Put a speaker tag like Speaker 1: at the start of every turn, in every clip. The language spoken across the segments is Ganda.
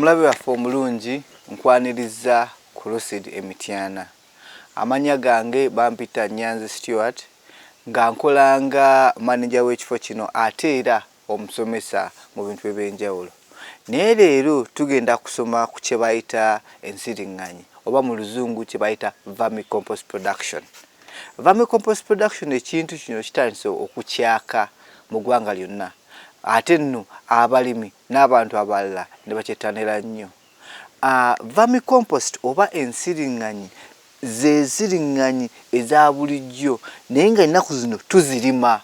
Speaker 1: Omulabe waffe omulungi nkwaniriza ku Lucid Emityana. Amanya gange bampita Nyanzi Stewart nga nkolanga manager w'ekifo kino ate era omusomesa mu bintu eby'enjawulo. Naye leero tugenda kusoma ku kye bayita ensiriŋŋanyi oba mu luzungu kye bayita vermicompost production. Vermicompost production ekintu kino kitandise okukyaka mu ggwanga lyonna. Ate nno abalimi n'abantu abalala ne bakyettanira nnyo. Vermicompost oba ensiriŋŋanyi ze ziriŋŋanyi eza bulijjo naye nga ennaku zino tuzirima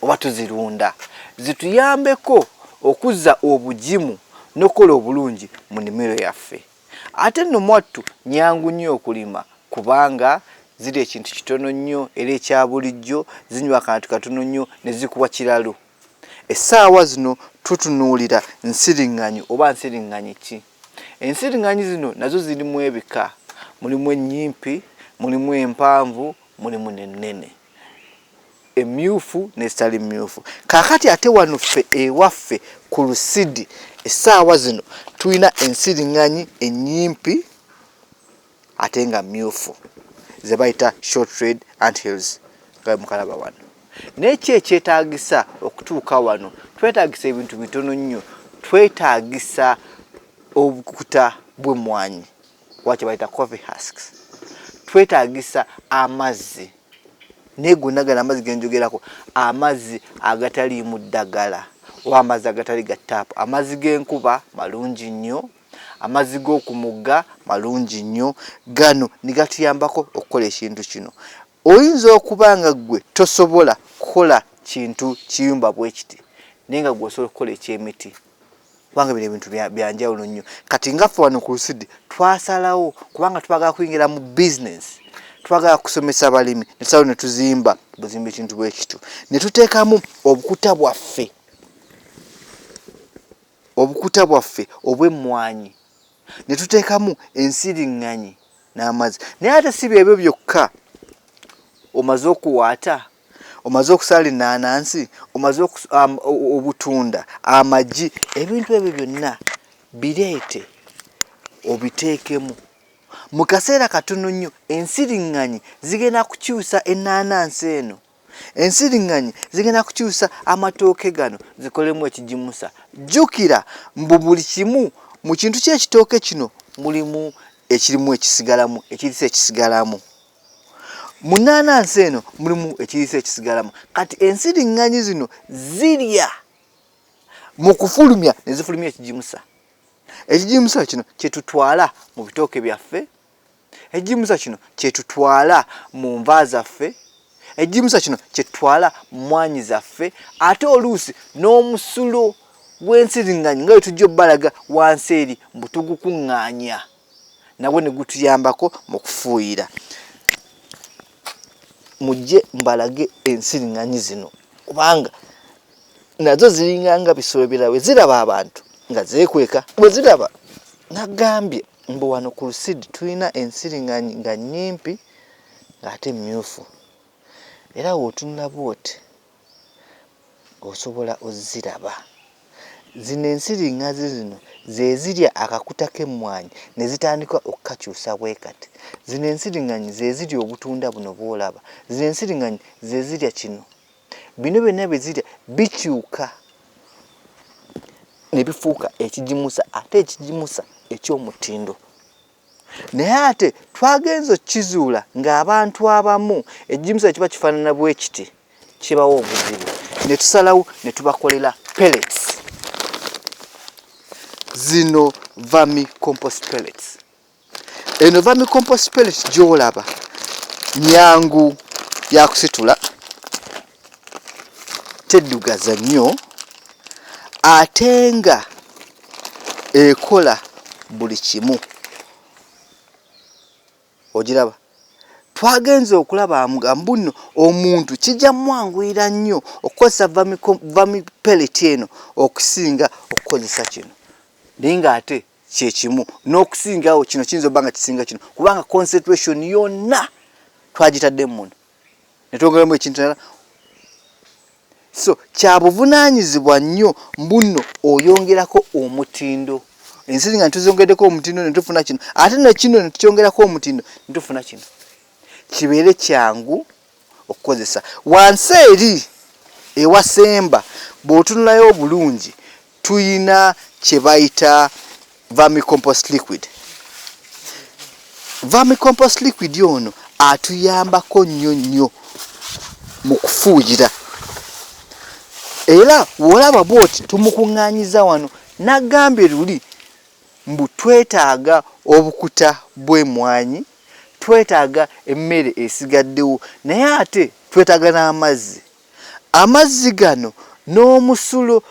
Speaker 1: oba tuzirunda zituyambeko okuzza obugimu n'okukola obulungi mu nnimiro yaffe. Ate nno mwattu nyangu nnyo okulima kubanga ziri ekintu kitono nnyo era ekya bulijjo, zinywa akantu katono nnyo ne zikuwa kiralu. Essaawa zino tutunuulira nsiriŋŋanyi oba nsiriŋŋanyi ki? Ensiriŋŋanyi zino nazo zirimu ebika. Mulimu ennyimpi, mulimu empanvu, mulimu n'ennene. Emmyufu n'ezitali mmyufu. Kaakati ate wano ffe ewaffe ku Lucid essaawa zino tulina ensiriŋŋanyi ennyimpi ate nga mmyufu ze bayita short red anthills nga mukalaba wano. Naye ki ekyetaagisa okutuuka wano? Twetaagisa ebintu bitono nnyo. Twetaagisa obukuta bw'emmwanyi oba kye bayita coffee husks. Twetaagisa amazzi. Naye gonna gano amazzi ge njogerako amazzi agataliimu ddagala oba amazzi agatali ga ttaapu. Amazzi g'enkuba malungi nnyo, amazzi g'oku mugga malungi nnyo. Gano ne gatuyambako okukola ekintu kino. Oyinza okuba nga ggwe tosobola kukola kintu kiyumba bwe kiti naye nga ggwe osobola okukola eky'emiti kubanga bino ebintu bya njawulo nnyo. Kati nga ffe wano ku Lucid twasalawo kubanga twagala kuyingira mu bizinesi, twagala kusomesa balimi, ne tusalawo ne tuzimba buzimba ekintu bwe kitu ne tuteekamu obukuta bwaffe obw'emmwanyi, ne tuteekamu ensiriŋŋanyi n'amazzi. Naye ate si byebyo byokka. Omaze okuwaata, omaze okusala ennaanansi, omaze obutunda, amagi, ebintu ebyo byonna bireete obiteekemu. Mu kaseera katono nnyo ensiriŋŋanyi zigenda kukyusa ennaanansi eno. Ensiriŋŋanyi zigenda kukyusa amatooke gano zikolemu ekigimusa. Jjukira mbu buli kimu mu kintu ky'ekitooke kino mulimu ekirimu ekisigalamu, ekiriisa ekisigalamu. Mu nnaanansi eno mulimu ekiriisa ekisigalamu. Kati ensiriŋŋanyi zino zirya mu kufulumya ne zifulumya ekigimusa. Ekigimusa kino kye tutwala mu bitooke byaffe, ekigimusa kino kye tutwala mu nva zaffe, ekigimusa kino kye tutwala mu mmwanyi zaffe, ate oluusi n'omusulo gw'ensiriŋŋanyi nga bwe tujja obbalaga wansi eri mbu tugukuŋŋaanya nagwo ne gutuyambako mu kufuuyira. Mujje mbalage ensiriŋŋanyi zino kubanga nazo ziringanga bisolo birawe ziraba abantu nga zeekweka. Bwe ziraba nagambye mbu wano ku Lucid tulina ensiriŋŋanyi nga nnyimpi ng'ate mmyufu. Era w'otunula bw'oti osobola oziraba. Zino ensiriŋŋanyi zino ze zirya akakuta k'emmwanyi ne zitandika okukakyusa bwe kati. Zino ensiriŋŋanyi ze zirya obutunda buno bw'olaba. Zino ensiriŋŋanyi ze zirya kino. Bino byonna bye zirya bikyuka ne bifuuka ekigimusa, ate ekigimusa eky'omutindo. Naye ate twagenza okkizuula ng'abantu abamu ekigimusa kiba kifaanana bwe kiti kibawa obuzibu, ne tusalawo ne tubakolera pellets. Zino vermicompost pellets. Eno vermicompost pellets gy'olaba nyangu ya kusitula, teddugaza nnyo, ate nga ekola buli kimu. Ogiraba? Twagenza okulaba nga mbuno omuntu kijja mwanguyira nnyo okukozesa vermipellet eno okusinga okukozesa kino. Naye ng'ate kye kimu n'okusingawo kino kiyinza obba nga kisinga kino kubanga concentration yonna twagitadde muno ne twongeramu ekintu nala. So kya buvunaanyizibwa nnyo mbuno oyongerako omutindo ensiringanyi tuzongeddeko omutindo ne tufuna kino ate ne kino ne tukyongerako omutindo ne tufuna kino kibeere kyangu okukozesa wansi eri ewasemba bw'otunulayo obulungi tuyina kye bayita vermicompost liquid. Vermicompost liquid ono atuyambako nnyo mu kufuuyira era w'olaba bw'oti tumukuŋŋaanyiza wano n'agambye luli mbu twetaaga obukuta bw'emmwanyi twetaaga emmere esigaddewo naye ate twetaaga n'amazzi. Amazzi gano n'omusulo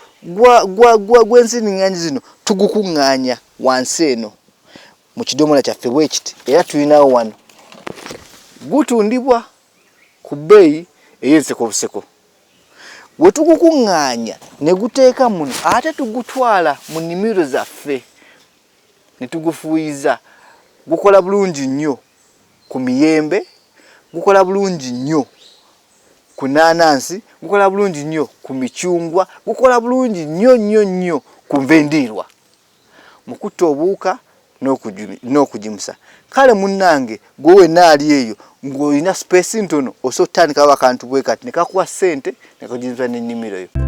Speaker 1: gw'ensiringanyi zino tugukuŋŋaanya wansi eno mu kidomola kyaffe bwe kiti era tulinawo wano gutundibwa ku bbeeyi ey'ensekobuseko. We tugukuŋŋaanya ne guteeka muno ate tugutwala mu nnimiro zaffe ne tugufuuyiza. Gukola bulungi nnyo ku miyembe, gukola bulungi nnyo ku nnaanansi, gukola bulungi nnyo ku micungwa, gukola bulungi nnyo ku nvendiirwa mu kutta obuwuka n'okugimusa. Kale munnange gwe wenna ali eyo ng'olina space ntono osobola otandikawo akantu bwe kati ne kakuwa ssente ne kagimusa n'ennimiro yo.